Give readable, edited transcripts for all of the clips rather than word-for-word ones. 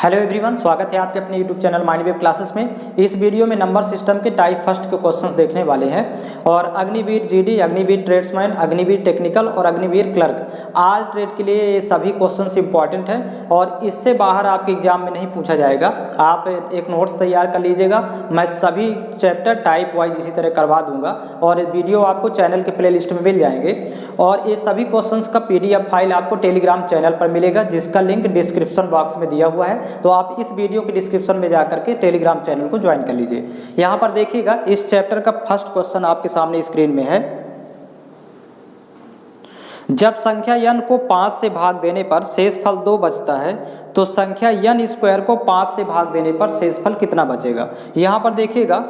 Hello everyone, स्वागत है आपके अपने यूट्यूब चैनल माइंडवेव क्लासेस में। इस वीडियो में नंबर सिस्टम के टाइप फर्स्ट के क्वेश्चंस देखने वाले हैं और Agniveer GD, Agniveer tradesman, Agniveer technical और अग्निवीर क्लर्क ऑल ट्रेड के लिए ये सभी क्वेश्चंस इंपॉर्टेंट हैं और इससे बाहर आपके एग्जाम में नहीं पूछा जाएगा। आप एक नोट्स तैयार कर लीजिएगा। मैं सभी चैप्टर टाइप वाइज इसी तरह करवा दूंगा और वीडियो आपको चैनल के प्ले लिस्ट में मिल जाएंगे और ये सभी क्वेश्चंस का PDF फाइल आपको टेलीग्राम चैनल पर मिलेगा, जिसका लिंक डिस्क्रिप्शन बॉक्स में दिया हुआ है। तो आप इस वीडियो के डिस्क्रिप्शन में जाकर के टेलीग्राम चैनल को ज्वाइन कर लीजिए। यहाँ पर देखिएगा, इस चैप्टर का फर्स्ट क्वेश्चन आपके सामने स्क्रीन में है। जब संख्या n को 5 से भाग देने पर शेषफल 2 बचता है तो संख्या n स्क्वायर को 5 से भाग देने पर शेषफल कितना बचेगा। यहाँ पर देखिएगा,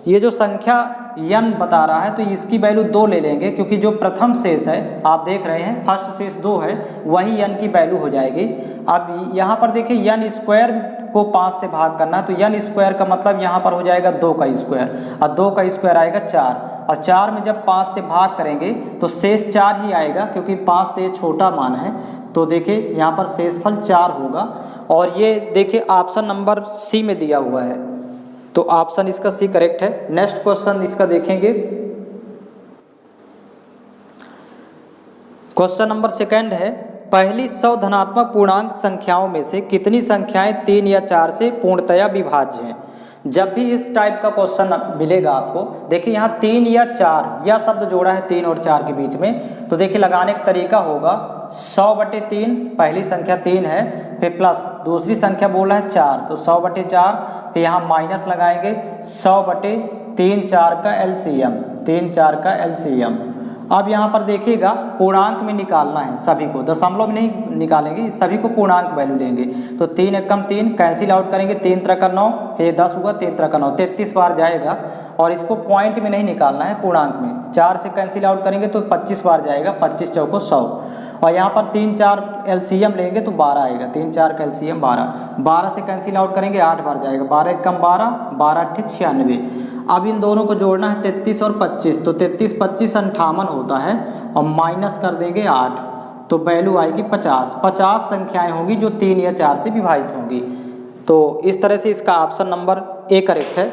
ये जो संख्या n बता रहा है तो इसकी वैल्यू 2 ले लेंगे, क्योंकि जो प्रथम शेष है आप देख रहे हैं फर्स्ट शेष 2 है, वही n की वैल्यू हो जाएगी। अब यहाँ पर देखिए n स्क्वायर को 5 से भाग करना है तो n स्क्वायर का मतलब यहाँ पर हो जाएगा 2 का स्क्वायर और 2 का स्क्वायर आएगा 4 और 4 में जब 5 से भाग करेंगे तो शेष 4 ही आएगा, क्योंकि 5 से छोटा मान है। तो देखिए यहाँ पर शेषफल 4 होगा और ये देखिए ऑप्शन नंबर सी में दिया हुआ है, तो ऑप्शन इसका सी करेक्ट है। नेक्स्ट क्वेश्चन इसका देखेंगे। क्वेश्चन नंबर सेकंड है, पहली 100 धनात्मक पूर्णांक संख्याओं में से कितनी संख्याएं 3 या 4 से पूर्णतया विभाज्य हैं। जब भी इस टाइप का क्वेश्चन मिलेगा आपको, देखिए यहाँ 3 या 4 यह शब्द जोड़ा है 3 और 4 के बीच में, तो देखिए लगाने का तरीका होगा 100/3, पहली संख्या 3 है, फिर प्लस दूसरी संख्या बोला है 4 तो 100/4, फिर यहाँ माइनस लगाएंगे 100/3 4 का LCM, 3 4 का LCM। अब यहाँ पर देखिएगा पूर्णांक में निकालना है सभी को, दशमलव में नहीं निकालेंगे, सभी को पूर्णांक वैल्यू लेंगे। तो 3 एकम 3 कैंसिल आउट करेंगे, 3 त्रिक 9, फिर 10 हुआ 3 त्रिक 9, 33 बार जाएगा और इसको पॉइंट में नहीं निकालना है, पूर्णांक में। 4 से कैंसिल आउट करेंगे तो 25 बार जाएगा, 25 चौको 100 और यहाँ पर 3 4 LCM लेंगे तो 12 आएगा, 3 4 का LCM 12, 12 से कैंसिल आउट करेंगे 8 बार जाएगा, 12 एकम 12, 12 8 96। अब इन दोनों को जोड़ना है 33 और 25, तो 33 25 58 होता है और माइनस कर देंगे 8 तो वैल्यू आएगी 50। 50 संख्याएं होंगी जो 3 या 4 से विभाजित होंगी। तो इस तरह से इसका ऑप्शन नंबर ए करेक्ट है।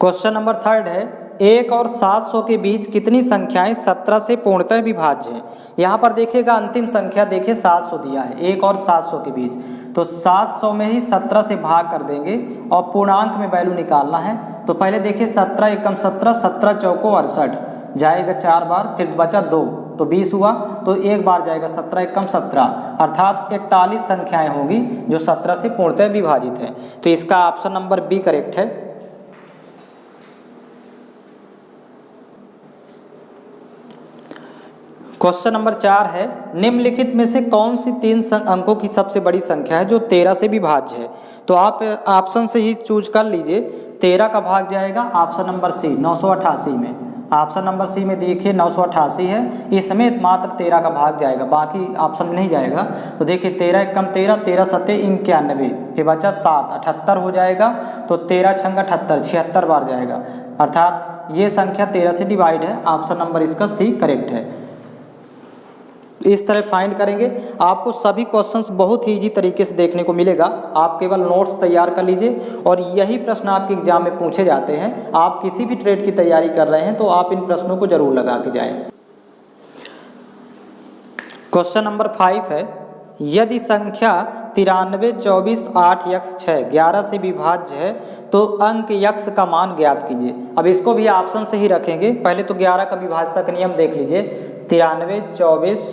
क्वेश्चन नंबर थर्ड है, 1 और 700 के बीच कितनी संख्याएं 17 से पूर्णतः विभाज्य हैं। यहाँ पर देखिएगा अंतिम संख्या देखिए 700 दिया है, 1 और 700 के बीच, तो 700 में ही 17 से भाग कर देंगे और पूर्णांक में वैल्यू निकालना है। तो पहले देखिए 17 एकम 17, 17 चौको 68 जाएगा 4 बार, फिर बचा 2 तो 20 हुआ, तो 1 बार जाएगा 17 एकम 17, अर्थात 41 संख्याएं होंगी जो 17 से पूर्णतः विभाजित है। तो इसका ऑप्शन नंबर बी करेक्ट है। क्वेश्चन नंबर 4 है, निम्नलिखित में से कौन सी 3 अंकों की सबसे बड़ी संख्या है जो 13 से विभाज्य है। तो आप ऑप्शन से ही चूज कर लीजिए। 13 का भाग जाएगा ऑप्शन नंबर सी 988 में, ऑप्शन नंबर सी में देखिए 988 है, इसमें मात्र 13 का भाग जाएगा, बाकी ऑप्शन में नहीं जाएगा। तो देखिए 13 एकम 13, 13 सत्ते 91, फिर बचा 7 78 हो जाएगा, तो 13 छंग 78 76 बार जाएगा, अर्थात ये संख्या 13 से डिवाइड है। ऑप्शन नंबर इसका सी करेक्ट है। इस तरह फाइंड करेंगे, आपको सभी क्वेश्चंस बहुत ही इजी तरीके से देखने को मिलेगा। आप केवल नोट्स तैयार कर लीजिए और यही प्रश्न आपके एग्जाम में पूछे जाते हैं। आप किसी भी ट्रेड की तैयारी कर रहे हैं तो आप इन प्रश्नों को जरूर लगा के जाएं। क्वेश्चन नंबर 5 है, यदि संख्या 93 24 8 x 6 11 से विभाज्य है तो अंक x का मान ज्ञात कीजिए। अब इसको भी ऑप्शन से ही रखेंगे। पहले तो 11 का विभाज्यता का नियम देख लीजिए, 93 24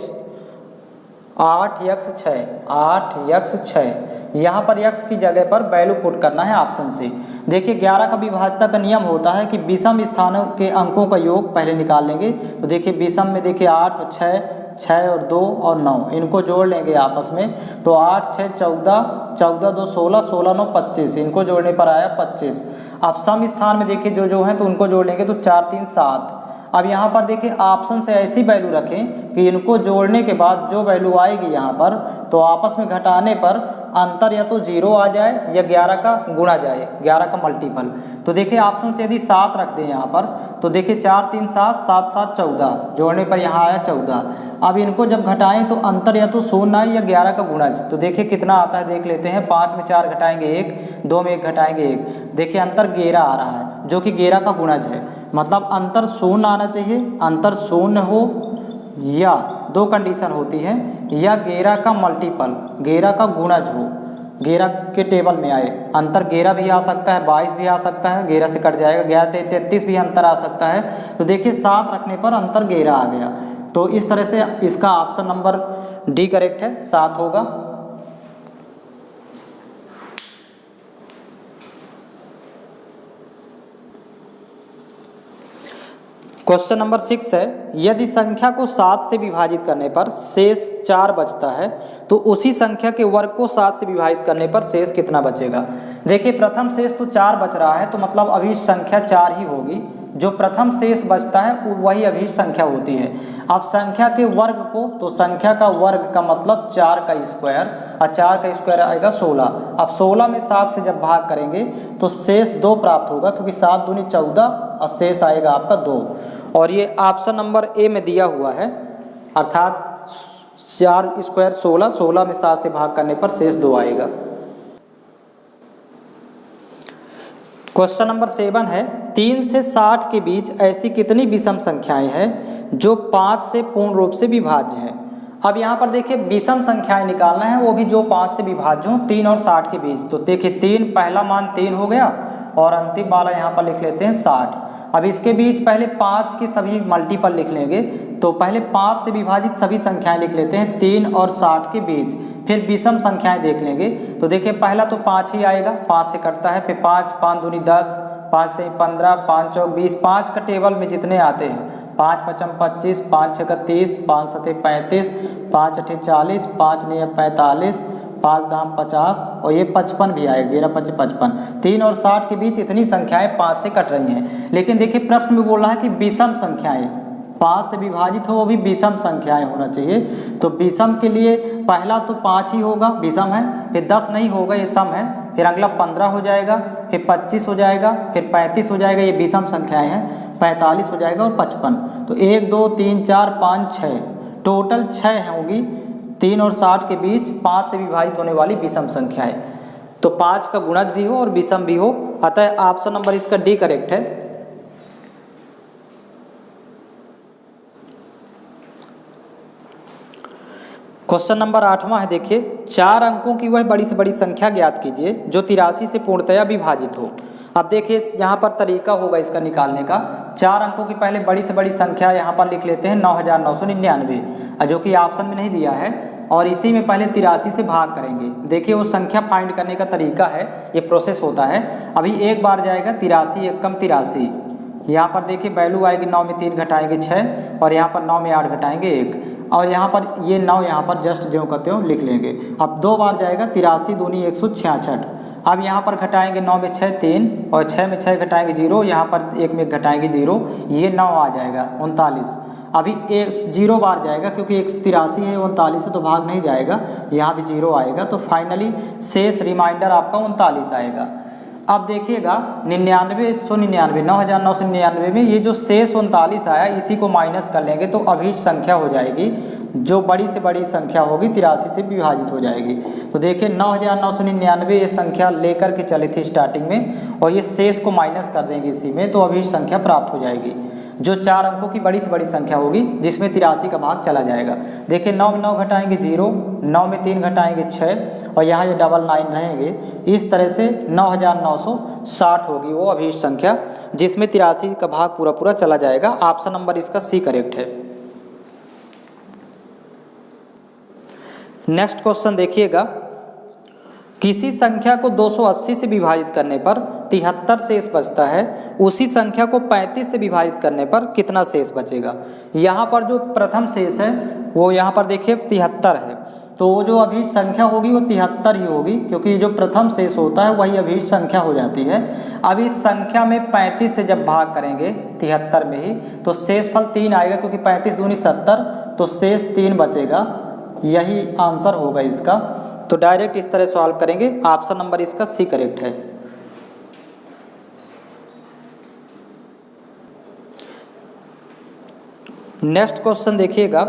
8 x 6, 8 x 6, यहाँ पर x की जगह पर वैल्यू पुट करना है ऑप्शन से। देखिए 11 का विभाज्यता का नियम होता है कि विषम स्थानों के अंकों का योग पहले निकाल लेंगे। तो देखिए विषम में देखिए 8 और 6, 6 और 2 और 9, इनको जोड़ लेंगे आपस में, तो 8 6 14, 14 2 16, 16 9 25, इनको जोड़ने पर आया 25। अब सम स्थान में देखिए जो हैं तो उनको जोड़ लेंगे तो 4 3 7। अब यहाँ पर देखिए ऑप्शन से ऐसी वैल्यू रखें कि इनको जोड़ने के बाद जो वैल्यू आएगी यहाँ पर, तो आपस में घटाने पर अंतर या तो 0 आ जाए या 11 का गुणा जाए, 11 का मल्टीपल। तो देखिए ऑप्शन से यदि 7 रख दें यहाँ पर, तो देखिए 4 3 7, 7 7 14, जोड़ने पर यहाँ आया 14। अब इनको जब घटाएं तो अंतर या तो 0 आए या 11 का गुणा। तो देखिए कितना आता है देख लेते हैं। 5 में 4 घटाएंगे 1, 2 में 1 घटाएंगे 1, देखिए अंतर 11 आ रहा है जो कि 11 का गुणज है। मतलब अंतर 0 आना चाहिए, अंतर 0 हो या दो कंडीशन होती है, या 11 का मल्टीपल 11 का गुणज हो, 11 के टेबल में आए। अंतर 11 भी आ सकता है, 22 भी आ सकता है, 11 से कट जाएगा, 11 33 भी अंतर आ सकता है। तो देखिए 7 रखने पर अंतर 11 आ गया। तो इस तरह से इसका ऑप्शन नंबर डी करेक्ट है, 7 होगा। क्वेश्चन नंबर 6 है, यदि संख्या को 7 से विभाजित करने पर शेष 4 बचता है तो उसी संख्या के वर्ग को 7 से विभाजित करने पर शेष कितना बचेगा। देखिए प्रथम शेष तो 4 बच रहा है, तो मतलब अभिष्ट संख्या 4 ही होगी। जो प्रथम शेष बचता है वही अभिष्ट संख्या होती है। अब संख्या के वर्ग को, तो संख्या का वर्ग का मतलब 4 का स्क्वायर, और 4 का स्क्वायर आएगा 16। अब 16 में 7 से जब भाग करेंगे तो शेष 2 प्राप्त होगा, क्योंकि 7 दूनी 14 और शेष आएगा आपका 2। और ये ऑप्शन नंबर ए में दिया हुआ है, अर्थात 4 स्क्वायर 16, 16 में 7 से भाग करने पर शेष 2 आएगा। क्वेश्चन नंबर 7 है, 3 से 60 के बीच ऐसी कितनी विषम संख्याएं हैं जो 5 से पूर्ण रूप से विभाज्य हैं। अब यहाँ पर देखिए विषम संख्याएं निकालना है, वो भी जो 5 से विभाज्य हो, 3 और 60 के बीच। तो देखिए 3 पहला मान 3 हो गया, और अंतिम वाला यहाँ पर लिख लेते हैं 60। अब इसके बीच पहले 5 के सभी मल्टीपल लिख लेंगे, तो पहले 5 से विभाजित सभी संख्याएं लिख लेते हैं 3 और 60 के बीच, फिर विषम संख्याएं देख लेंगे। तो देखिए पहला तो 5 ही आएगा, 5 से कटता है, फिर 5 5 दूनी 10, 5 3 15, 5 चौक 20, 5 का टेबल में जितने आते हैं, 5 5 25, 5 6 30, 5 7 35, 5 8 40, 5 9 45, 5 10 50, और ये 55 भी आएगा, 11 5 55। 3 और 60 के बीच इतनी संख्याएं 5 से कट रही हैं। लेकिन देखिए प्रश्न में बोल रहा है कि विषम संख्याएं 5 से विभाजित हो, वो भी विषम संख्याएं होना चाहिए। तो विषम के लिए पहला तो 5 ही होगा, विषम है, फिर 10 नहीं होगा, ये सम है, फिर अगला 15 हो जाएगा, फिर 25 हो जाएगा, फिर 35 हो जाएगा, ये विषम संख्याएं हैं, 45 हो जाएगा, और 55। तो 1 2 3 4 5 6, टोटल 6 होगी 3 और 60 के बीच 5 से विभाजित होने वाली विषम संख्याएं। तो 5 का गुणज भी हो और विषम भी हो, अतः ऑप्शन नंबर इसका डी करेक्ट है। क्वेश्चन नंबर 8वां है, देखिए 4 अंकों की वह बड़ी से बड़ी संख्या ज्ञात कीजिए जो 83 से पूर्णतया विभाजित हो। अब देखिए यहाँ पर तरीका होगा इसका निकालने का। 4 अंकों की पहले बड़ी से बड़ी संख्या यहाँ पर लिख लेते हैं 9999, जो कि ऑप्शन में नहीं दिया है, और इसी में पहले 83 से भाग करेंगे। देखिए वो संख्या फाइंड करने का तरीका है, ये प्रोसेस होता है। अभी एक बार जाएगा 83 एक कम 83, यहाँ पर देखिए वैल्यू आएगी 9 में 3 घटाएंगे 6, और यहाँ पर 9 में 8 घटाएंगे 1, और यहाँ पर ये 9 यहाँ पर जस्ट ज्यों कहते हो लिख लेंगे। अब 2 बार जाएगा 83 दूनी 166। अब यहाँ पर घटाएंगे 9 में 6 3, और 6 में 6 घटाएंगे 0, यहाँ पर 1 में घटाएंगे 0, ये 9 आ जाएगा 39। अभी 0 बार जाएगा, क्योंकि 183 है, 39 से तो भाग नहीं जाएगा, यहाँ भी 0 आएगा। तो फाइनली शेष रिमाइंडर आपका 39 आएगा। अब देखिएगा 9999, 9999 में ये जो शेष 39 आया, इसी को माइनस कर लेंगे तो अभिष्ट संख्या हो जाएगी, जो बड़ी से बड़ी संख्या होगी 83 से विभाजित हो जाएगी। तो देखिए 9999 ये संख्या लेकर के चली थी स्टार्टिंग में, और ये शेष को माइनस कर देंगे इसी में, तो अभिष्ट संख्या प्राप्त हो जाएगी, जो 4 अंकों की बड़ी से बड़ी संख्या होगी, जिसमें 83 का भाग चला जाएगा। देखिए 9 में 9 घटाएंगे 0, 9 में 3 घटाएंगे 6, और यहाँ ये 99 रहेंगे। इस तरह से 9960 होगी वो अभिष्ट संख्या, जिसमें 83 का भाग पूरा पूरा चला जाएगा। ऑप्शन नंबर इसका सी करेक्ट है। नेक्स्ट क्वेश्चन देखिएगा, किसी संख्या को 280 से विभाजित करने पर 73 शेष बचता है, उसी संख्या को 35 से विभाजित करने पर कितना शेष बचेगा। यहाँ पर जो प्रथम शेष है वो यहाँ पर देखिए 73 है, तो जो अभिष्ट संख्या होगी वो 73 ही होगी, क्योंकि जो प्रथम शेष होता है वही अभिष्ट संख्या हो जाती है। अब इस संख्या में 35 से जब भाग करेंगे 73 में ही, तो शेषफल 3 आएगा, क्योंकि 35 दूनी 70, तो शेष 3 बचेगा, यही आंसर होगा इसका। तो डायरेक्ट इस तरह सॉल्व करेंगे। ऑप्शन नंबर इसका सी करेक्ट है। नेक्स्ट क्वेश्चन देखिएगा,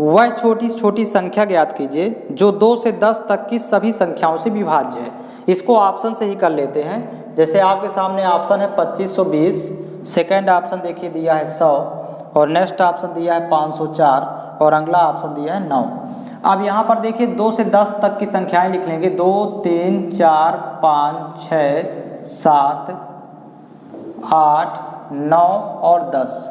वह छोटी छोटी संख्या ज्ञात कीजिए जो 2 से 10 तक की सभी संख्याओं से विभाज्य है। इसको ऑप्शन से ही कर लेते हैं। जैसे आपके सामने ऑप्शन है 2520, सेकंड ऑप्शन देखिए दिया है 100 और नेक्स्ट ऑप्शन दिया है 504 और अगला ऑप्शन दिया है 9। अब यहाँ पर देखिए 2 से 10 तक की संख्याएं लिख लेंगे, 2 3 4 5 6 7 8 9 और 10।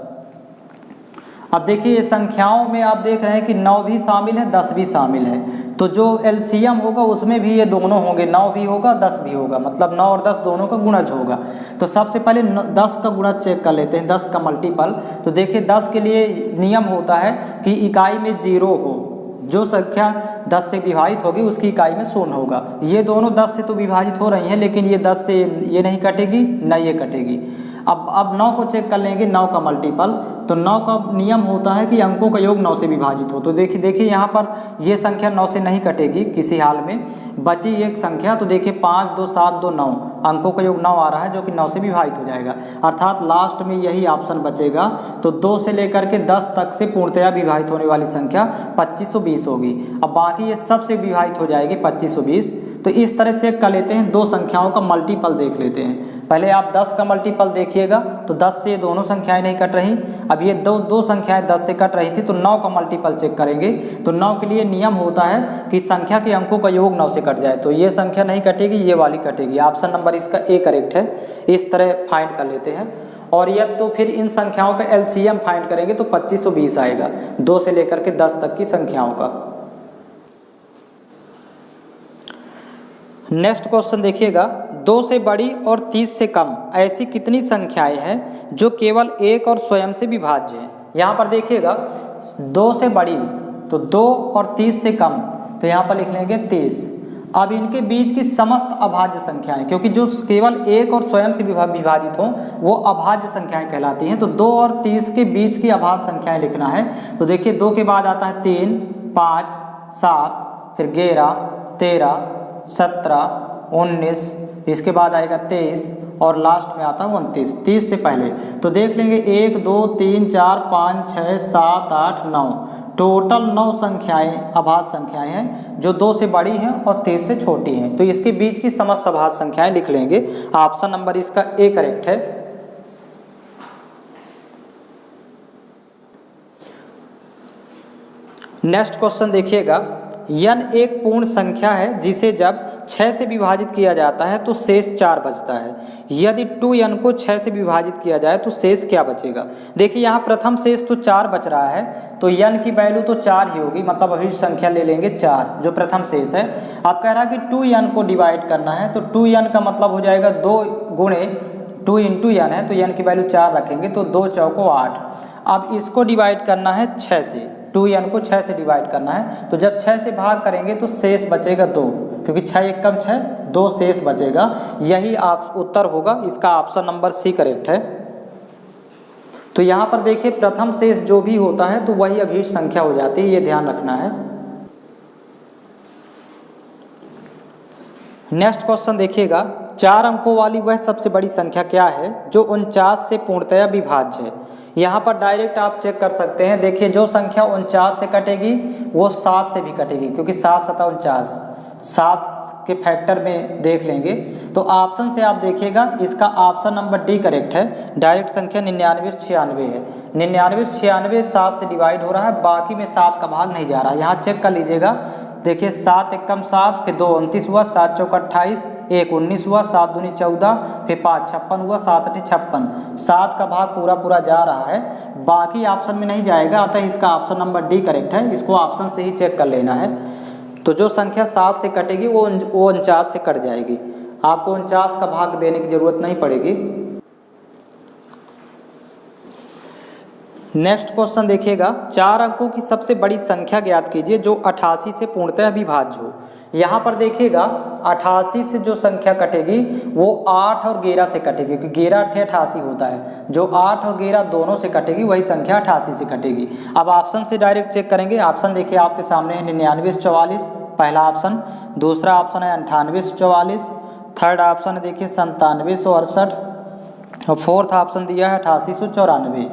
अब देखिए ये संख्याओं में आप देख रहे हैं कि 9 भी शामिल है 10 भी शामिल है, तो जो एलसीएम होगा उसमें भी ये दोनों होंगे, 9 भी होगा 10 भी होगा, मतलब 9 और 10 दोनों का गुणज होगा। तो सबसे पहले 10 का गुणज चेक कर लेते हैं, 10 का मल्टीपल। तो देखिए 10 के लिए नियम होता है कि इकाई में 0 हो, जो संख्या 10 से विभाजित होगी उसकी इकाई में 0 होगा। ये दोनों 10 से तो विभाजित हो रही हैं, लेकिन ये 10 से ये नहीं कटेगी, न ये कटेगी। अब 9 को चेक कर लेंगे, 9 का मल्टीपल। तो 9 का नियम होता है कि अंकों का योग 9 से विभाजित हो। तो देखिए यहाँ पर ये संख्या 9 से नहीं कटेगी किसी हाल में, बची एक संख्या। तो देखिए 5 2 7 2 9, अंकों का योग 9 आ रहा है जो कि 9 से विभाजित हो जाएगा, अर्थात लास्ट में यही ऑप्शन बचेगा। तो 2 से लेकर के 10 तक से पूर्णतया विभाजित होने वाली संख्या 2520 होगी। अब बाकी ये सब से विभाजित हो जाएगी 2520। तो इस तरह चेक कर लेते हैं, दो संख्याओं का मल्टीपल देख लेते हैं। पहले आप 10 का मल्टीपल देखिएगा, तो 10 से दोनों संख्याएं नहीं कट रही। अब ये दो संख्याएं 10 से कट रही थी, तो 9 का मल्टीपल चेक करेंगे। तो 9 के लिए नियम होता है कि संख्या के अंकों का योग 9 से कट जाए, तो ये संख्या नहीं कटेगी, ये वाली कटेगी। ऑप्शन नंबर इसका ए करेक्ट है। इस तरह फाइंड कर लेते हैं। और यह तो फिर इन संख्याओं का एलसीएम फाइंड करेंगे तो 2520 आएगा, 2 से लेकर के 10 तक की संख्याओं का। नेक्स्ट क्वेश्चन देखिएगा, 2 से बड़ी और 30 से कम ऐसी कितनी संख्याएं हैं जो केवल एक और स्वयं से विभाज्य हैं। यहाँ पर देखिएगा 2 से बड़ी तो 2 और 30 से कम, तो यहाँ पर लिख लेंगे 30। अब इनके बीच की समस्त अभाज्य संख्याएं, क्योंकि जो केवल एक और स्वयं से विभाजित हों वो अभाज्य संख्याएं कहलाती हैं। तो 2 और 30 के बीच की अभाज्य संख्याएं लिखना है। तो देखिए 2 के बाद आता है 3 5 7, फिर 11 13 17 19, इसके बाद आएगा 23 और लास्ट में आता है 29, 30 से पहले। तो देख लेंगे 1 2 3 4 5 6 7 8 9, टोटल 9 संख्याएं अभाज्य संख्याएं हैं जो 2 से बड़ी हैं और 30 से छोटी हैं। तो इसके बीच की समस्त अभाज्य संख्याएं लिख लेंगे। ऑप्शन नंबर इसका ए करेक्ट है। नेक्स्ट क्वेश्चन देखिएगा, n एक पूर्ण संख्या है जिसे जब 6 से विभाजित किया जाता है तो शेष 4 बचता है। यदि 2n को 6 से विभाजित किया जाए तो शेष क्या बचेगा। देखिए यहाँ प्रथम शेष तो 4 बच रहा है, तो n की वैल्यू तो 4 ही होगी, मतलब अभी संख्या ले लेंगे 4 जो प्रथम शेष है। आप कह रहा है कि 2n को डिवाइड करना है, तो 2n का मतलब हो जाएगा 2 गुणे 2 इंटू n है, तो n की वैल्यू 4 रखेंगे तो 2 चौको 8। अब इसको डिवाइड करना है 6 से, 2n को 6 से डिवाइड करना है। तो जब 6 से भाग करेंगे तो शेष बचेगा 2, क्योंकि 6 एक कम 6, 2 शेष बचेगा। यही आप उत्तर होगा, इसका ऑप्शन नंबर सी करेक्ट है। तो यहाँ पर देखिए प्रथम शेष जो भी होता है तो वही अभिष्ट संख्या हो जाती है, ये ध्यान रखना है। नेक्स्ट क्वेश्चन देखिएगा, 4 अंकों वाली वह सबसे बड़ी संख्या क्या है जो 49 से पूर्णतया विभाज्य है। यहाँ पर डायरेक्ट आप चेक कर सकते हैं। देखिए जो संख्या 49 से कटेगी वो 7 से भी कटेगी, क्योंकि 7 7 49, 7 के फैक्टर में देख लेंगे। तो ऑप्शन से आप देखिएगा, इसका ऑप्शन नंबर डी करेक्ट है। डायरेक्ट संख्या 99 96 है। 99 96 7 से डिवाइड हो रहा है, बाकी में 7 का भाग नहीं जा रहा है। यहाँ चेक कर लीजिएगा, देखिए 7 एकम 7, फिर 2 29 हुआ, 7 चौका 28, 1 19 हुआ, 7 दूनी 14, फिर 5 56 हुआ, 7 8 56, 7 का भाग पूरा जा रहा है, बाकी ऑप्शन में नहीं जाएगा। अतः इसका ऑप्शन नंबर डी करेक्ट है। इसको ऑप्शन से ही चेक कर लेना है। तो जो संख्या 7 से कटेगी वो 49 से कट जाएगी, आपको 49 का भाग देने की जरूरत नहीं पड़ेगी। नेक्स्ट क्वेश्चन देखिएगा, 4 अंकों की सबसे बड़ी संख्या ज्ञात कीजिए जो 88 से पूर्णतः विभाज्य हो। यहाँ पर देखिएगा 88 से जो संख्या कटेगी वो 8 और 11 से कटेगी, क्योंकि 11 8 88 होता है। जो 8 और 11 दोनों से कटेगी वही संख्या 88 से कटेगी। अब ऑप्शन से डायरेक्ट चेक करेंगे। ऑप्शन देखिए आपके सामने है 99 44, पहला ऑप्शन। दूसरा ऑप्शन है 9844। थर्ड ऑप्शन है देखिए 9768 और फोर्थ ऑप्शन दिया है 8894।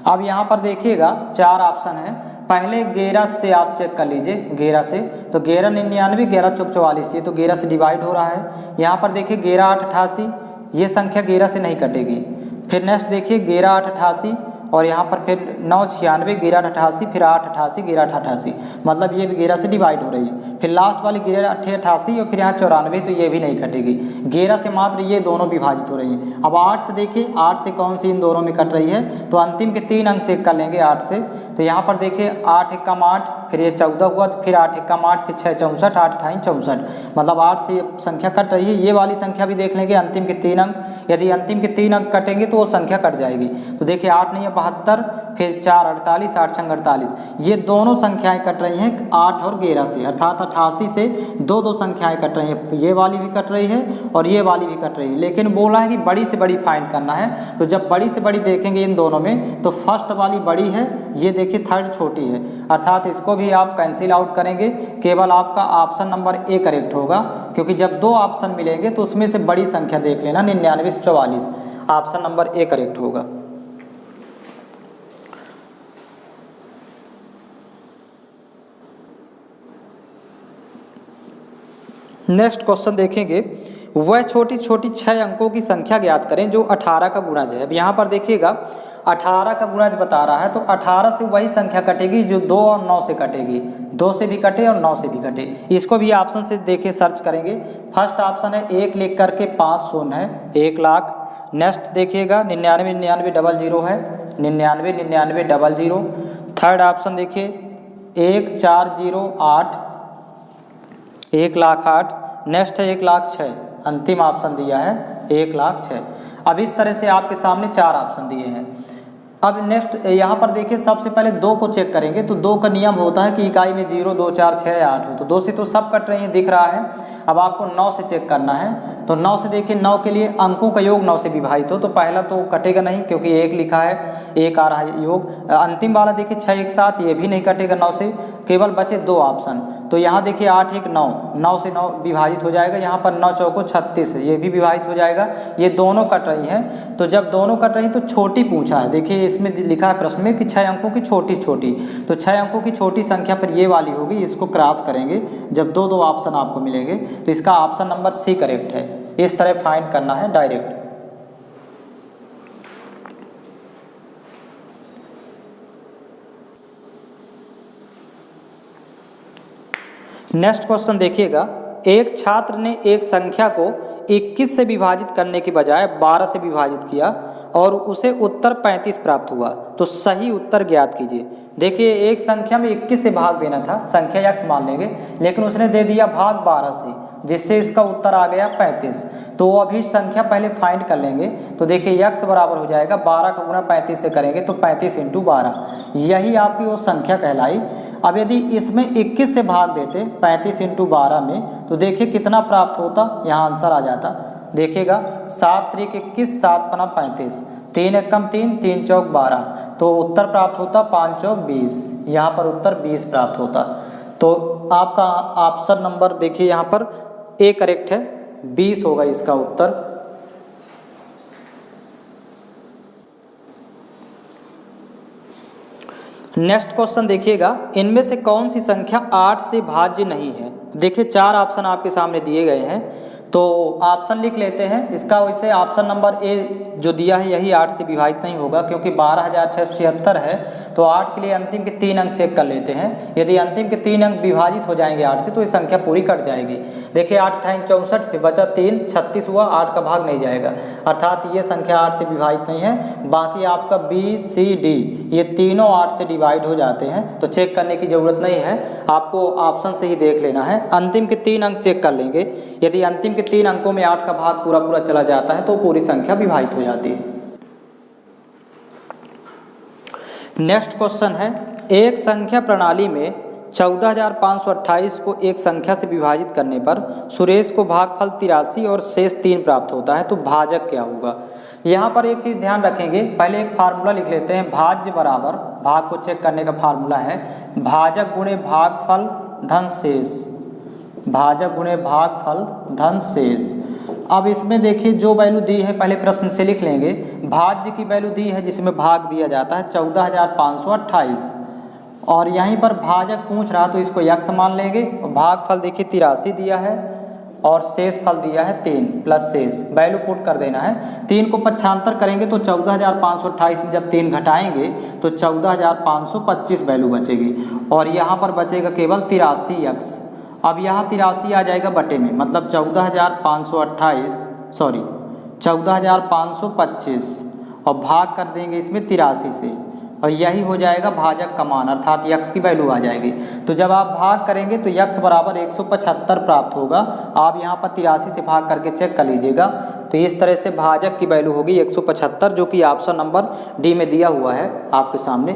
अब यहाँ पर देखिएगा 4 ऑप्शन है। पहले 11 से आप चेक कर लीजिए, 11 से तो 1199, 11 चौक 44, ये तो 11 से डिवाइड हो रहा है। यहाँ पर देखिए 11 8 88, ये संख्या 11 से नहीं कटेगी। फिर नेक्स्ट देखिए 11 8 88 और यहाँ पर फिर 9 96, 11 8 88, फिर 8 88, 11 8 88, मतलब ये भी 11 से डिवाइड हो रही है। फिर लास्ट वाली 11 8 88 और फिर यहाँ 94, तो ये भी नहीं कटेगी। 11 से मात्र ये दोनों विभाजित हो रही हैं। अब 8 से देखिए, 8 से कौन सी इन दोनों में कट रही है, तो अंतिम के 3 अंक चेक कर लेंगे 8 से। तो यहाँ पर देखिए 8 एकम 8, फिर ये 14 हुआ, तो फिर 8 एकम 8, फिर 6 64, 8 28 64, मतलब 8 से संख्या कट रही है। ये वाली संख्या भी देख लेंगे अंतिम के 3 अंक, यदि अंतिम के 3 अंक कटेंगे तो वो संख्या कट जाएगी। तो देखिए 8 नहीं है 72, फिर 4 48, 8 6 48, ये दोनों संख्याएं कट रही हैं 8 और 11 से, अर्थात 88 से दो संख्याएं कट रही हैं। ये वाली भी कट रही है और ये वाली भी कट रही है, लेकिन बोला है कि बड़ी से बड़ी फाइंड करना है। तो जब बड़ी से बड़ी देखेंगे इन दोनों में, तो फर्स्ट वाली बड़ी है, ये देखिए थर्ड छोटी है, अर्थात इसको भी आप कैंसिल आउट करेंगे। केवल आपका ऑप्शन नंबर ए करेक्ट होगा, क्योंकि जब 2 ऑप्शन मिलेंगे तो उसमें से बड़ी संख्या देख लेना, 99 से 44, ऑप्शन नंबर ए करेक्ट होगा। नेक्स्ट क्वेश्चन देखेंगे, वह छोटी छोटी 6 अंकों की संख्या ज्ञात करें जो 18 का गुणज है। अब यहाँ पर देखिएगा 18 का गुणज बता रहा है, तो 18 से वही संख्या कटेगी जो 2 और 9 से कटेगी, 2 से भी कटे और 9 से भी कटे। इसको भी ऑप्शन से देखे सर्च करेंगे। फर्स्ट ऑप्शन है 1 लिख करके 5 शून्य है, 1 लाख। नेक्स्ट देखिएगा 99 99 00 है, 99 99 00। थर्ड ऑप्शन देखिए 1408, 1 लाख 8। नेक्स्ट है 1 लाख 6, अंतिम ऑप्शन दिया है 1 लाख 6। अब इस तरह से आपके सामने 4 ऑप्शन दिए हैं। अब नेक्स्ट यहाँ पर देखिए सबसे पहले 2 को चेक करेंगे, तो 2 का नियम होता है कि इकाई में 0 2 4 6 8 हो, तो 2 से तो सब कट रही है दिख रहा है। अब आपको 9 से चेक करना है, तो 9 से देखिए 9 के लिए अंकों का योग 9 से विभाजित हो, तो पहला तो कटेगा नहीं क्योंकि 1 लिखा है, 1 आ रहा है योग। अंतिम वाला देखिए 6 1 7, ये भी नहीं कटेगा 9 से, केवल बचे 2 ऑप्शन। तो यहाँ देखिए 8 1 9, 9 से 9 विभाजित हो जाएगा। यहाँ पर 9 चौको 36, ये भी विभाजित हो जाएगा। ये दोनों कट रही हैं, तो जब दोनों कट रही तो छोटी पूछा है। देखिए इसमें लिखा है प्रश्न में कि 6 अंकों की छोटी छोटी, तो 6 अंकों की छोटी संख्या पर ये वाली होगी, इसको क्रॉस करेंगे जब 2 2 ऑप्शन आपको मिलेंगे, तो इसका ऑप्शन नंबर सी करेक्ट है। इस तरह फाइंड करना है डायरेक्ट। नेक्स्ट क्वेश्चन देखिएगा, एक छात्र ने एक संख्या को 21 से विभाजित करने के बजाय 12 से विभाजित किया और उसे उत्तर 35 प्राप्त हुआ, तो सही उत्तर ज्ञात कीजिए। देखिए एक संख्या में 21 से भाग देना था, संख्या x मान लेंगे, लेकिन उसने दे दिया भाग 12 से, जिससे इसका उत्तर आ गया 35। तो अभी संख्या पहले फाइंड कर लेंगे, तो देखिए x बराबर हो जाएगा 12 का गुणा 35 से करेंगे तो 35 × 12, यही आपकी वो संख्या कहलाई। अब यदि इसमें 21 से भाग देते 35 × 12 में, तो देखिए कितना प्राप्त होता, यहाँ आंसर आ जाता। देखिएगा 7 3 21, 7 5 35, 3 एकम 3, 3 चौक 12, तो उत्तर प्राप्त होता 5 चौक 20, यहाँ पर उत्तर 20 प्राप्त होता। तो आपका ऑप्शन नंबर देखिए यहाँ पर ए करेक्ट है, 20 होगा इसका उत्तर। नेक्स्ट क्वेश्चन देखिएगा, इनमें से कौन सी संख्या 8 से भाज्य नहीं है। देखिए 4 ऑप्शन आपके सामने दिए गए हैं, तो ऑप्शन लिख लेते हैं। इसका वैसे ऑप्शन नंबर ए जो दिया है यही 8 से विभाजित नहीं होगा, क्योंकि 12,676 है, तो 8 के लिए अंतिम के 3 अंक चेक कर लेते हैं। यदि अंतिम के 3 अंक विभाजित हो जाएंगे 8 से, तो ये संख्या पूरी कट जाएगी। देखिए 8 × 64, फिर बचा 3, 36 हुआ, 8 का भाग नहीं जाएगा, अर्थात ये संख्या 8 से विभाजित नहीं है। बाकी आपका बी सी डी ये तीनों 8 से डिवाइड हो जाते हैं, तो चेक करने की ज़रूरत नहीं है, आपको ऑप्शन से ही देख लेना है। अंतिम के 3 अंक चेक कर लेंगे, यदि अंतिम के 3 अंकों में 8 का भाग पूरा पूरा चला जाता है तो पूरी संख्या विभाजित हो जाती है। नेक्स्ट क्वेश्चन है, एक संख्या प्रणाली में 14,528 को एक संख्या से विभाजित करने पर सुरेश को भागफल 83 और शेष 3 प्राप्त होता है, तो भाजक क्या होगा। यहाँ पर एक चीज़ ध्यान रखेंगे, पहले एक फार्मूला लिख लेते हैं। भाज्य बराबर, भाग को चेक करने का फार्मूला है भाजक गुणे भागफल धन शेष, भाजक गुणे भागफल धन शेष। अब इसमें देखिए जो वैल्यू दी है पहले प्रश्न से लिख लेंगे। भाज्य की वैल्यू दी है जिसमें भाग दिया जाता है 14,528 और यहीं पर भाजक पूछ रहा तो इसको यक्ष मान लेंगे। भागफल देखिए 83 दिया है और शेष फल दिया है 3 प्लस शेष, वैल्यू पुट कर देना है। 3 को पक्षांतर करेंगे तो 14,528 में जब 3 घटाएंगे तो 14,525 वैल्यू बचेगी और यहाँ पर बचेगा केवल 83 यक्ष। अब यहाँ 83 आ जाएगा बटे में, मतलब 14,525 और भाग कर देंगे इसमें 83 से और यही हो जाएगा भाजक का मान, अर्थात यक्ष की वैल्यू आ जाएगी। तो जब आप भाग करेंगे तो यक्ष बराबर 175 प्राप्त होगा। आप यहाँ पर 83 से भाग करके चेक कर लीजिएगा। तो इस तरह से भाजक की वैल्यू होगी 175, जो कि ऑप्शन नंबर डी में दिया हुआ है आपके सामने।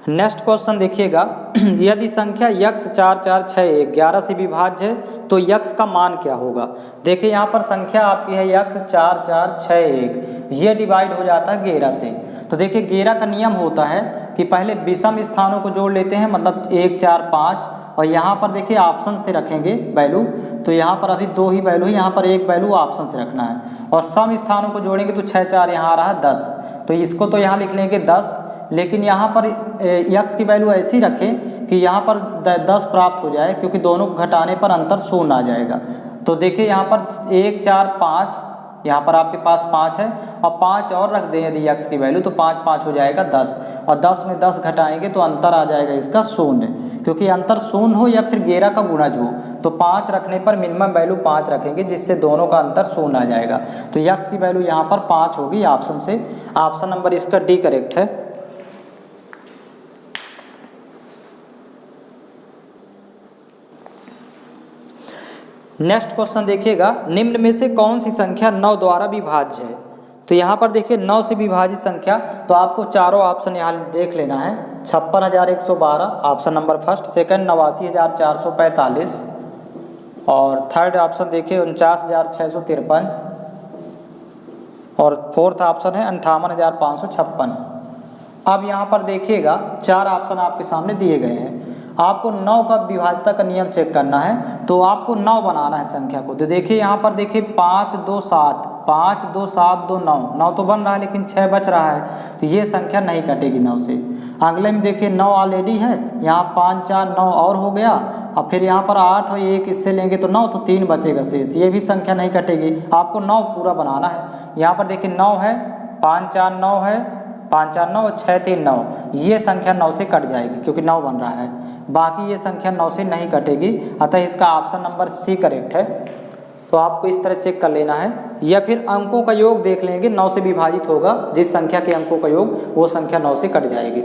नेक्स्ट क्वेश्चन देखिएगा, यदि संख्या यक्ष 4461 11 से विभाज्य है तो यक्ष का मान क्या होगा। देखिए यहाँ पर संख्या आपकी है यक्ष 4461, ये डिवाइड हो जाता है 11 से। तो देखिए 11 का नियम होता है कि पहले विषम स्थानों को जोड़ लेते हैं, मतलब 1 4 5 और यहाँ पर देखिए ऑप्शन से रखेंगे वैल्यू। तो यहाँ पर अभी 2 ही वैल्यू है, यहाँ पर एक वैल्यू ऑप्शन से रखना है और सम स्थानों को जोड़ेंगे तो 6 4 यहाँ आ रहा है 10, तो इसको तो यहाँ लिख लेंगे 10। लेकिन यहाँ पर यक्ष की वैल्यू ऐसी रखें कि यहाँ पर 10 प्राप्त हो जाए, क्योंकि दोनों को घटाने पर अंतर शून्य आ जाएगा। तो देखिए यहाँ पर 1 4 5, यहाँ पर आपके पास 5 है और 5 और रख दें यदि यक्ष की वैल्यू, तो 5 5 हो जाएगा 10 और 10 में 10 घटाएंगे तो अंतर आ जाएगा इसका शून्य, क्योंकि अंतर शून्य हो या फिर 11 का गुणज हो तो 5 रखने पर मिनिमम वैल्यू 5 रखेंगे, जिससे दोनों का अंतर शून्य आ जाएगा। तो यक्ष की वैल्यू यहाँ पर 5 होगी ऑप्शन से। ऑप्शन नंबर इसका डी करेक्ट है। नेक्स्ट क्वेश्चन देखिएगा, निम्न में से कौन सी संख्या 9 द्वारा विभाज्य है। तो यहाँ पर देखिए 9 से विभाजित संख्या, तो आपको चारों ऑप्शन यहाँ देख लेना है। 56,112 ऑप्शन नंबर फर्स्ट, सेकंड 89,445 और थर्ड ऑप्शन देखिए 49,653 और फोर्थ ऑप्शन है 58,556। अब यहाँ पर देखिएगा 4 ऑप्शन आपके सामने दिए गए हैं। आपको 9 का विभाज्यता का नियम चेक करना है, तो आपको 9 बनाना है संख्या को। तो देखिए यहाँ पर देखिए 5 2 7 5 2 7 2 9 9 तो बन रहा है, लेकिन 6 बच रहा है, तो ये संख्या नहीं कटेगी 9 से। अगले में देखिए 9 ऑलरेडी है, यहाँ 5 4 9 और हो गया, और फिर यहाँ पर 8 और 1 इससे लेंगे तो 9, तो 3 बचेगा शेष, ये भी संख्या नहीं कटेगी। आपको 9 पूरा बनाना है। यहाँ पर देखिए 9 है, 5 4 9 है, 5 4 9 6 3 9, ये संख्या 9 से कट जाएगी क्योंकि 9 बन रहा है। बाकी ये संख्या 9 से नहीं कटेगी, अतः इसका ऑप्शन नंबर सी करेक्ट है। तो आपको इस तरह चेक कर लेना है, या फिर अंकों का योग देख लेंगे, 9 से विभाजित होगा जिस संख्या के अंकों का योग, वो संख्या 9 से कट जाएगी।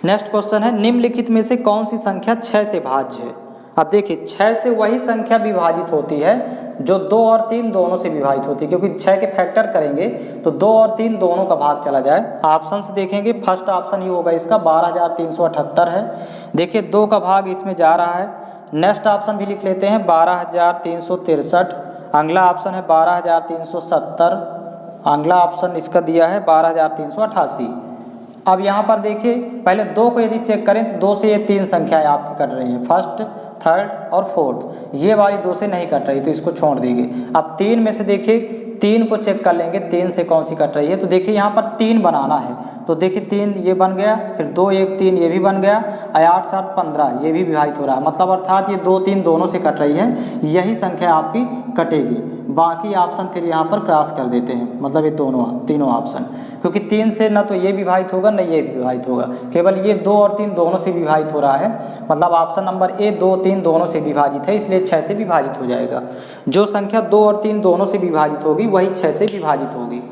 नेक्स्ट क्वेश्चन है, निम्नलिखित में से कौन सी संख्या 6 से भाज्य है। अब देखिए 6 से वही संख्या विभाजित होती है जो 2 और 3 दोनों से विभाजित होती है, क्योंकि 6 के फैक्टर करेंगे तो 2 और 3 दोनों का भाग चला जाए। ऑप्शन से देखेंगे फर्स्ट ऑप्शन ही होगा इसका, 12,378 है। देखिए 2 का भाग इसमें जा रहा है। नेक्स्ट ऑप्शन भी लिख लेते हैं 12,363। अगला ऑप्शन है 12,370। अगला ऑप्शन इसका दिया है 12,388। अब यहाँ पर देखिए पहले 2 को यदि चेक करें तो 2 से ये 3 संख्याएं आपकी कट रही हैं, फर्स्ट थर्ड और फोर्थ, ये वाली 2 से नहीं कट रही तो इसको छोड़ देंगे। अब 3 में से देखिए 3 को चेक कर लेंगे, 3 से कौन सी कट रही है। तो देखिए यहाँ पर 3 बनाना है, तो देखिए 3 ये बन गया, फिर 2 1 3 ये भी बन गया, 8 7 15 ये भी विभाजित हो रहा है, मतलब अर्थात ये 2 3 दोनों से कट रही है, यही संख्या आपकी कटेगी। बाकी ऑप्शन फिर यहाँ पर क्रॉस कर देते हैं, मतलब ये तीनों ऑप्शन, क्योंकि 3 से ना तो ये विभाजित होगा ना ये विभाजित होगा, केवल ये 2 और 3 दोनों से विभाजित हो रहा है, मतलब ऑप्शन नंबर ए 2 3 दोनों से विभाजित है, इसलिए 6 से विभाजित हो जाएगा। जो संख्या 2 और 3 दोनों से विभाजित होगी वही 6 से विभाजित होगी।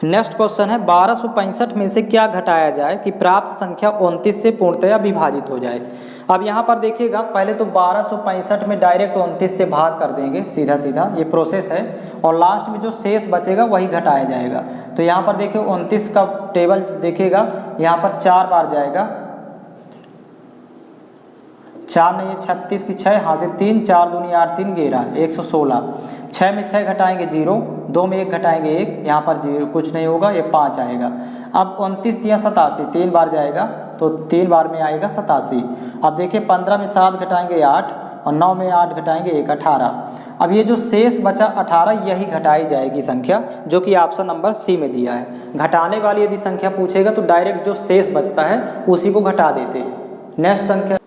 नेक्स्ट क्वेश्चन है 1265 में से क्या घटाया जाए कि प्राप्त संख्या 29 से पूर्णतया विभाजित हो जाए। अब यहाँ पर देखिएगा पहले तो 1265 में डायरेक्ट 29 से भाग कर देंगे, सीधा सीधा ये प्रोसेस है, और लास्ट में जो शेष बचेगा वही घटाया जाएगा। तो यहाँ पर देखिए 29 का टेबल देखिएगा, यहाँ पर 4 बार जाएगा, 4 नहीं 36 की 6 हासिल 3, 4 दूनी 8 3 11 116। 6 में 6 घटाएंगे 0, 2 में 1 घटाएंगे 1, यहाँ पर 0 कुछ नहीं होगा, ये 5 आएगा। अब 29 तिया 87, 3 बार जाएगा तो 3 बार में आएगा 87। अब देखिए 15 में 7 घटाएंगे 8 और 9 में 8 घटाएंगे 1 18। अब ये जो शेष बचा 18, यही घटाई जाएगी संख्या जो कि ऑप्शन नंबर सी में दिया है। घटाने वाली यदि संख्या पूछेगा तो डायरेक्ट जो शेष बचता है उसी को घटा देते हैं। नेक्स्ट संख्या,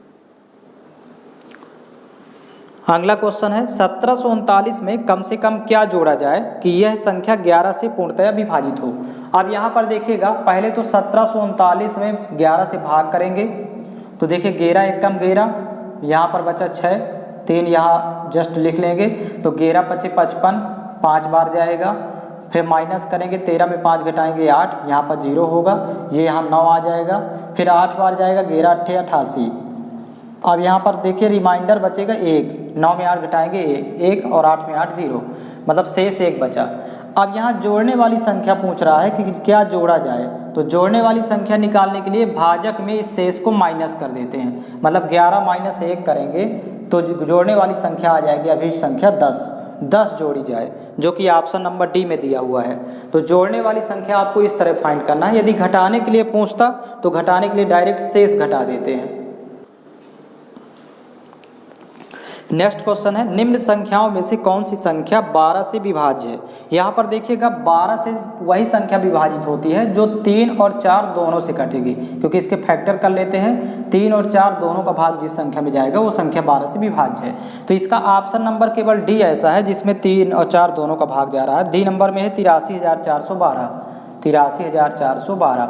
अगला क्वेश्चन है 1739 में कम से कम क्या जोड़ा जाए कि यह संख्या 11 से पूर्णतया विभाजित हो। अब यहाँ पर देखिएगा, पहले तो 1739 में 11 से भाग करेंगे तो देखिए 11 एक कम 11, यहाँ पर बचा 6, 3 यहाँ जस्ट लिख लेंगे तो 11 पचे 55, 5 बार जाएगा। फिर माइनस करेंगे, 13 में 5 घटाएंगे 8, यहाँ पर 0 होगा, ये यहाँ 9 आ जाएगा। फिर 8 बार जाएगा, 11 8 88। अब यहाँ पर देखिए रिमाइंडर बचेगा 1, 9 में 8 घटाएंगे 1 और 8 में 8 0, मतलब शेष 1 बचा। अब यहाँ जोड़ने वाली संख्या पूछ रहा है कि क्या जोड़ा जाए, तो जोड़ने वाली संख्या निकालने के लिए भाजक में इस शेष को माइनस कर देते हैं, मतलब 11 माइनस 1 करेंगे तो जोड़ने वाली संख्या आ जाएगी अभी संख्या 10 जोड़ी जाए, जो कि ऑप्शन नंबर डी में दिया हुआ है। तो जोड़ने वाली संख्या आपको इस तरह फाइंड करना है। यदि घटाने के लिए पूछता तो घटाने के लिए डायरेक्ट शेष घटा देते हैं। नेक्स्ट क्वेश्चन है, निम्न संख्याओं में से कौन सी संख्या 12 से विभाज्य है। यहाँ पर देखिएगा 12 से वही संख्या विभाजित होती है जो 3 और 4 दोनों से कटेगी, क्योंकि इसके फैक्टर कर लेते हैं। 3 और 4 दोनों का भाग जिस संख्या में जाएगा वो संख्या 12 से विभाज्य है। तो इसका ऑप्शन नंबर केवल डी ऐसा है जिसमें 3 और 4 दोनों का भाग जा रहा है। डी नंबर में है 83,412, 83,412।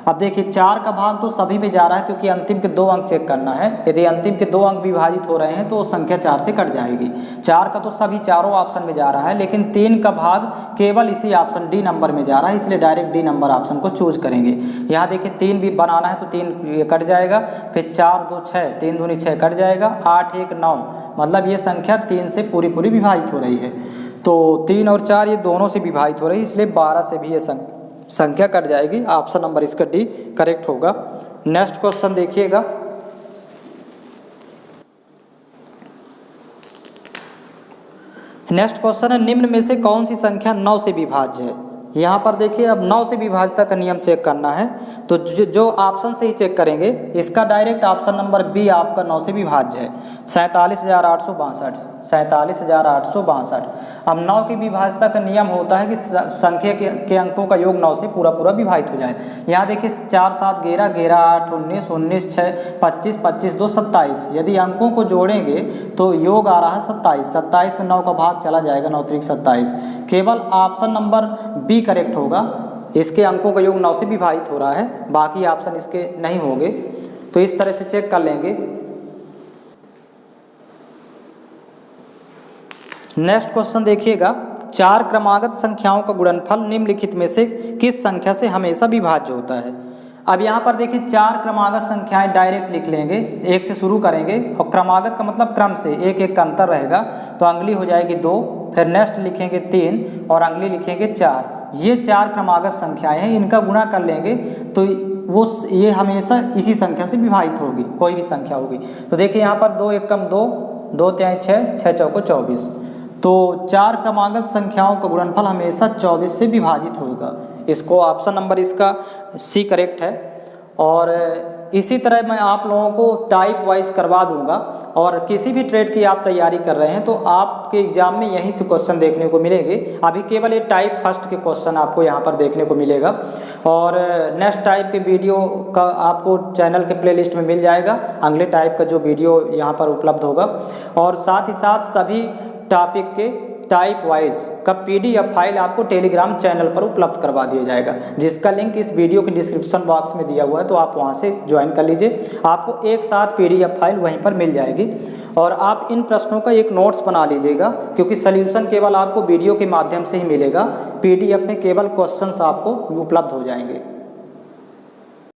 अब देखिए 4 का भाग तो सभी में जा रहा है क्योंकि अंतिम के 2 अंक चेक करना है। यदि अंतिम के 2 अंक विभाजित हो रहे हैं तो संख्या 4 से कट जाएगी। 4 का तो सभी चारों ऑप्शन में जा रहा है, लेकिन 3 का भाग केवल इसी ऑप्शन डी नंबर में जा रहा है, इसलिए डायरेक्ट डी नंबर ऑप्शन को चूज करेंगे। यहाँ देखिए 3 भी बनाना है तो 3 कट जाएगा, फिर 4 2 6, 3 दूनी 6 कट जाएगा, 8 1 9, मतलब ये संख्या 3 से पूरी विभाजित हो रही है। तो 3 और 4 ये दोनों से विभाजित हो रही है, इसलिए 12 से भी ये संख्या कट जाएगी। ऑप्शन नंबर इसका डी करेक्ट होगा। नेक्स्ट क्वेश्चन देखिएगा, नेक्स्ट क्वेश्चन है, निम्न में से कौन सी संख्या 9 से विभाज्य है। यहाँ पर देखिए अब 9 से विभाज्यता का नियम चेक करना है, तो जो ऑप्शन से ही चेक करेंगे, इसका डायरेक्ट ऑप्शन नंबर बी आपका 9 से विभाज्य है, 47,862, 47,862। अब 9 की विभाज्यता का नियम होता है कि संख्या के अंकों का योग 9 से पूरा विभाजित हो जाए। यहाँ देखिए 4 7 11, 11 8 19, 19 6 25, 25 2 27। यदि अंकों को जोड़ेंगे तो योग आ रहा है 27, 27 में 9 का भाग चला जाएगा, 9 3 27। केवल ऑप्शन नंबर बी करेक्ट होगा, इसके अंकों का योग 9 से विभाजित हो रहा है, बाकी ऑप्शन इसके नहीं होंगे। तो इस तरह से चेक कर लेंगे। नेक्स्ट क्वेश्चन देखिएगा, 4 क्रमागत संख्याओं का गुणनफल निम्नलिखित में से किस संख्या से हमेशा विभाज्य होता है। अब यहाँ पर देखिए 4 क्रमागत संख्याएं डायरेक्ट लिख लेंगे, 1 से शुरू करेंगे और क्रमागत का मतलब क्रम से 1 का अंतर रहेगा, तो अंगुली हो जाएगी 2, फिर नेक्स्ट लिखेंगे 3 और अंगुली लिखेंगे 4। ये 4 क्रमागत संख्याएं हैं, इनका गुणा कर लेंगे तो ये हमेशा इसी संख्या से विभाजित होगी, कोई भी संख्या होगी। तो देखिए यहाँ पर 2 1 कम 2, 2 3 6, 6 चौको 24। तो 4 क्रमागत संख्याओं का गुणनफल हमेशा 24 से विभाजित होगा। इसको ऑप्शन नंबर इसका सी करेक्ट है। और इसी तरह मैं आप लोगों को टाइप वाइज करवा दूंगा, और किसी भी ट्रेड की आप तैयारी कर रहे हैं तो आपके एग्जाम में यहीं से क्वेश्चन देखने को मिलेंगे। अभी केवल ये टाइप फर्स्ट के क्वेश्चन आपको यहाँ पर देखने को मिलेगा, और नेक्स्ट टाइप के वीडियो का आपको चैनल के प्लेलिस्ट में मिल जाएगा, अगले टाइप का जो वीडियो यहाँ पर उपलब्ध होगा। और साथ ही साथ सभी टॉपिक के टाइप वाइज का PDF फाइल आपको टेलीग्राम चैनल पर उपलब्ध करवा दिया जाएगा, जिसका लिंक इस वीडियो के डिस्क्रिप्शन बॉक्स में दिया हुआ है, तो आप वहां से ज्वाइन कर लीजिए। आपको एक साथ PDF फाइल वहीं पर मिल जाएगी, और आप इन प्रश्नों का एक नोट्स बना लीजिएगा, क्योंकि सॉल्यूशन केवल आपको वीडियो के माध्यम से ही मिलेगा, PDF में केवल क्वेश्चंस आपको उपलब्ध हो जाएंगे।